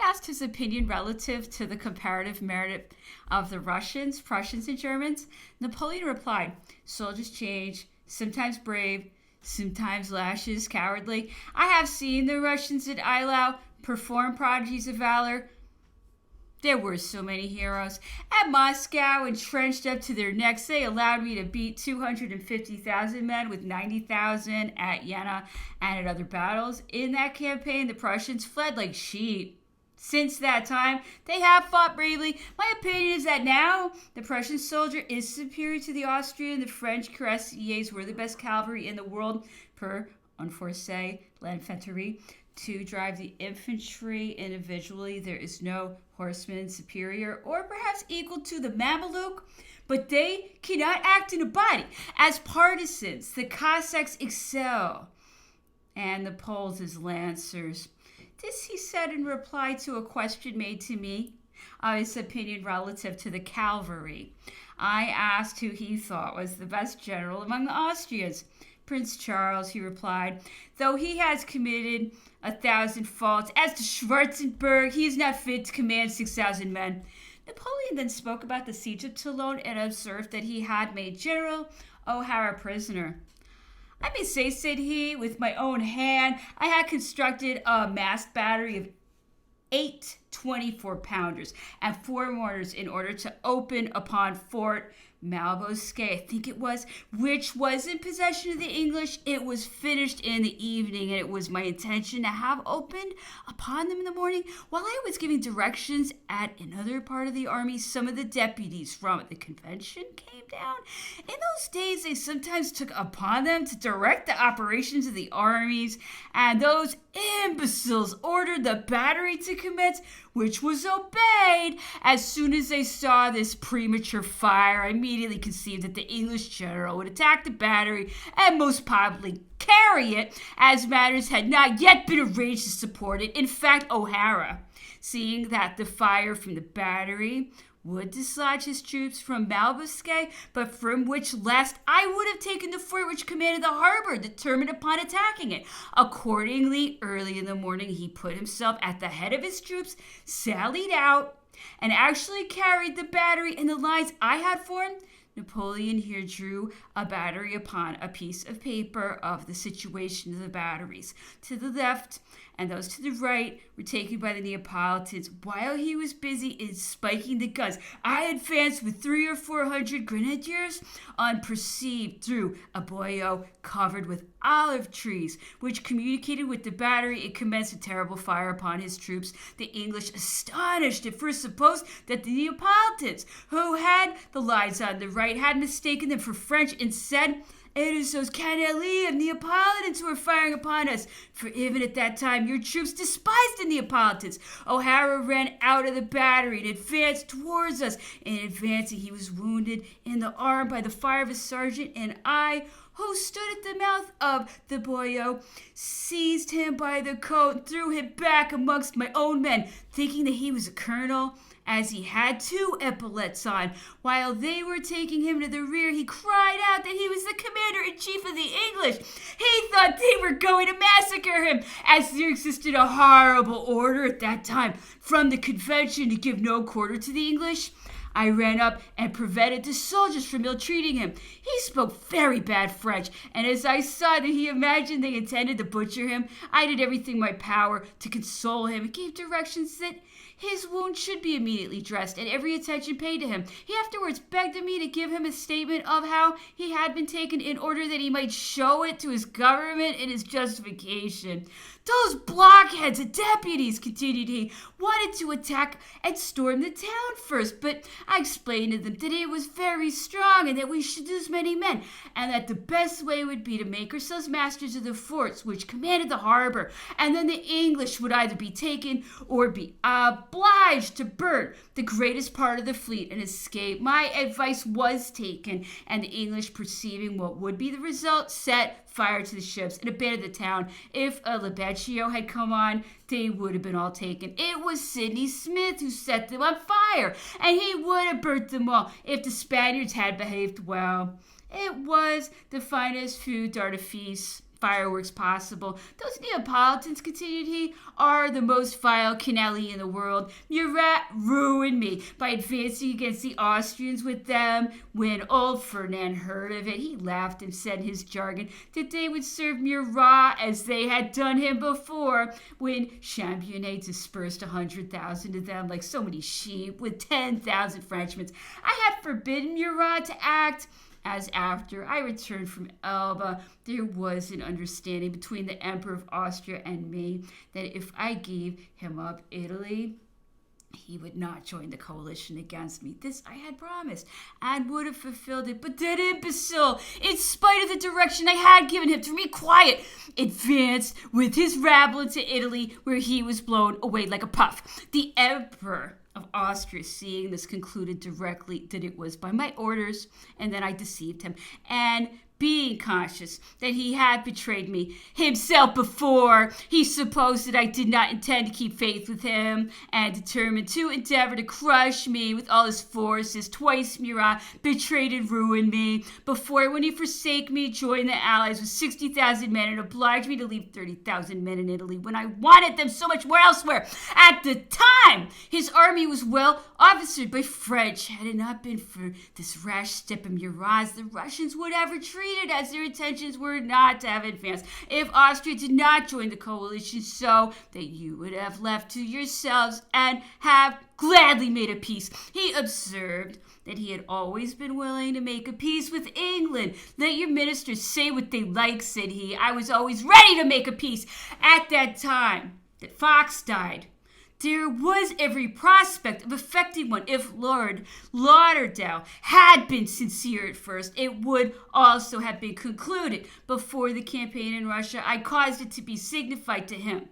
asked his opinion relative to the comparative merit of the Russians, Prussians, and Germans. Napoleon replied, "Soldiers change, sometimes brave, sometimes lashes, cowardly. I have seen the Russians at Eylau perform prodigies of valor. There were so many heroes. At Moscow, entrenched up to their necks, they allowed me to beat 250,000 men with 90,000 at Jena and at other battles. In that campaign, the Prussians fled like sheep. Since that time, they have fought bravely. My opinion is that now the Prussian soldier is superior to the Austrian. The French cuirassiers were the best cavalry in the world per forcé l'infanterie. To drive the infantry individually, there is no horseman superior or perhaps equal to the Mameluke, but they cannot act in a body. As partisans, the Cossacks excel, and the Poles as lancers." This he said in reply to a question made to me of his opinion relative to the cavalry. I asked who he thought was the best general among the Austrians. "Prince Charles," he replied, "though he has committed 1,000 faults. As to Schwarzenberg, he is not fit to command 6,000 men." Napoleon then spoke about the siege of Toulon and observed that he had made General O'Hara prisoner. "I may say," said he, "with my own hand, I had constructed a masked battery of 8 24-pounders and 4 mortars in order to open upon Fort Malbosque, I think it was, which was in possession of the English. It was finished in the evening, and it was my intention to have opened upon them in the morning. While I was giving directions at another part of the army, some of the deputies from the convention came down. In those days, they sometimes took upon them to direct the operations of the armies, and those imbeciles ordered the battery to commence, which was obeyed. As soon as they saw this premature fire, I immediately conceived that the English general would attack the battery and most probably carry it, as matters had not yet been arranged to support it. In fact, O'Hara, seeing that the fire from the battery would dislodge his troops from Malbosque, but from which last I would have taken the fort which commanded the harbor, determined upon attacking it. Accordingly, early in the morning, he put himself at the head of his troops, sallied out, and actually carried the battery in the lines I had formed." Napoleon here drew a battery upon a piece of paper of the situation of the batteries. To the left and those to the right were taken by the Neapolitans. While he was busy in spiking the guns, I advanced with 300 or 400 grenadiers unperceived through a boyau covered with olive trees, which communicated with the battery. It commenced a terrible fire upon his troops. The English, astonished, at first supposed that the Neapolitans, who had the lines on the right, had mistaken them for French, and said, "It is those canaille of Neapolitans who are firing upon us," for even at that time your troops despised the Neapolitans. O'Hara ran out of the battery and advanced towards us. In advancing, he was wounded in the arm by the fire of a sergeant, and I, who stood at the mouth of the boyau, seized him by the coat and threw him back amongst my own men, thinking that he was a colonel, as he had 2 epaulets on. While they were taking him to the rear, he cried out that he was the commander-in-chief of the English. He thought they were going to massacre him, as there existed a horrible order at that time from the convention to give no quarter to the English. I ran up and prevented the soldiers from ill-treating him. He spoke very bad French, and as I saw that he imagined they intended to butcher him, I did everything in my power to console him and gave directions that his wound should be immediately dressed and every attention paid to him. He afterwards begged of me to give him a statement of how he had been taken in order that he might show it to his government in his justification. Those blockheads and deputies, continued he, wanted to attack and storm the town first, but I explained to them that it was very strong and that we should lose many men, and that the best way would be to make ourselves masters of the forts which commanded the harbor, and then the English would either be taken or be obliged to burn the greatest part of the fleet and escape. My advice was taken, and the English, perceiving what would be the result, set fire to the ships and abandoned the town. If a Labecchio had come on, they would have been all taken. It was Sidney Smith who set them on fire, and he would have burnt them all if the Spaniards had behaved well. It was the finest feu d'artifice fireworks possible. Those Neapolitans, continued he, are the most vile canali in the world. Murat ruined me by advancing against the Austrians with them. When old Ferdinand heard of it, he laughed and said in his jargon that they would serve Murat as they had done him before, when Championnet dispersed 100,000 of them like so many sheep with 10,000 Frenchmen. I had forbidden Murat to act. As after I returned from Elba, there was an understanding between the Emperor of Austria and me that if I gave him up Italy, he would not join the coalition against me. This I had promised and would have fulfilled it. But that imbecile, in spite of the direction I had given him to remain quiet, advanced with his rabble into Italy, where he was blown away like a puff. The Emperor of Austria, seeing this, concluded directly that it was by my orders, and that I deceived him. And being conscious that he had betrayed me himself before, he supposed that I did not intend to keep faith with him, and determined to endeavor to crush me with all his forces. Twice Murat betrayed and ruined me. Before, when he forsake me, joined the Allies with 60,000 men and obliged me to leave 30,000 men in Italy when I wanted them so much more elsewhere. At the time, his army was well officered by French. Had it not been for this rash step of Murat's, the Russians would have retreated, as their intentions were not to have advanced if Austria did not join the coalition, so that you would have left to yourselves and have gladly made a peace. He observed that he had always been willing to make a peace with England. Let your ministers say what they like, said he. I was always ready to make a peace. At that time that Fox died, there was every prospect of effecting one. If Lord Lauderdale had been sincere at first, it would also have been concluded before the campaign in Russia. I caused it to be signified to him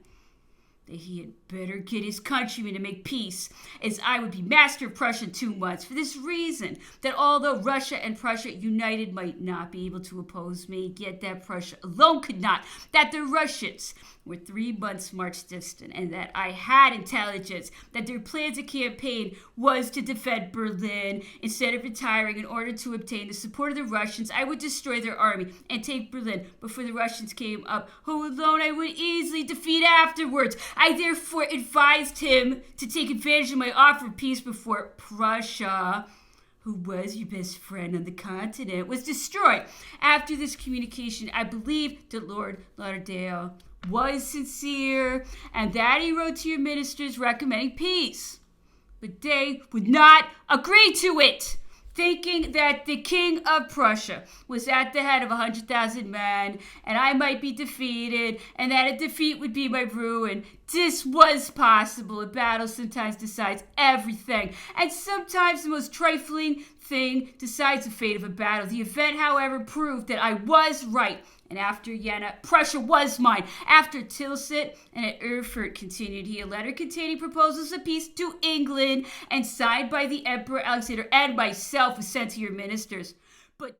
that he had better get his countrymen to make peace, as I would be master of Prussia in 2 months. For this reason, that although Russia and Prussia united might not be able to oppose me, yet that Prussia alone could not, that the Russians were 3 months' march distant, and that I had intelligence that their plans of campaign was to defend Berlin. Instead of retiring in order to obtain the support of the Russians, I would destroy their army and take Berlin before the Russians came up, who alone I would easily defeat afterwards. I therefore advised him to take advantage of my offer of peace before Prussia, who was your best friend on the continent, was destroyed. After this communication, I believed that Lord Lauderdale was sincere, and that he wrote to your ministers recommending peace. But they would not agree to it, thinking that the King of Prussia was at the head of 100,000 men, and I might be defeated, and that a defeat would be my ruin. This was possible. A battle sometimes decides everything, and sometimes the most trifling thing decides the fate of a battle. The event, however, proved that I was right, and after Jena, Prussia was mine. After Tilsit and at Erfurt, continued he, a letter containing proposals of peace to England and signed by the Emperor Alexander and myself was sent to your ministers.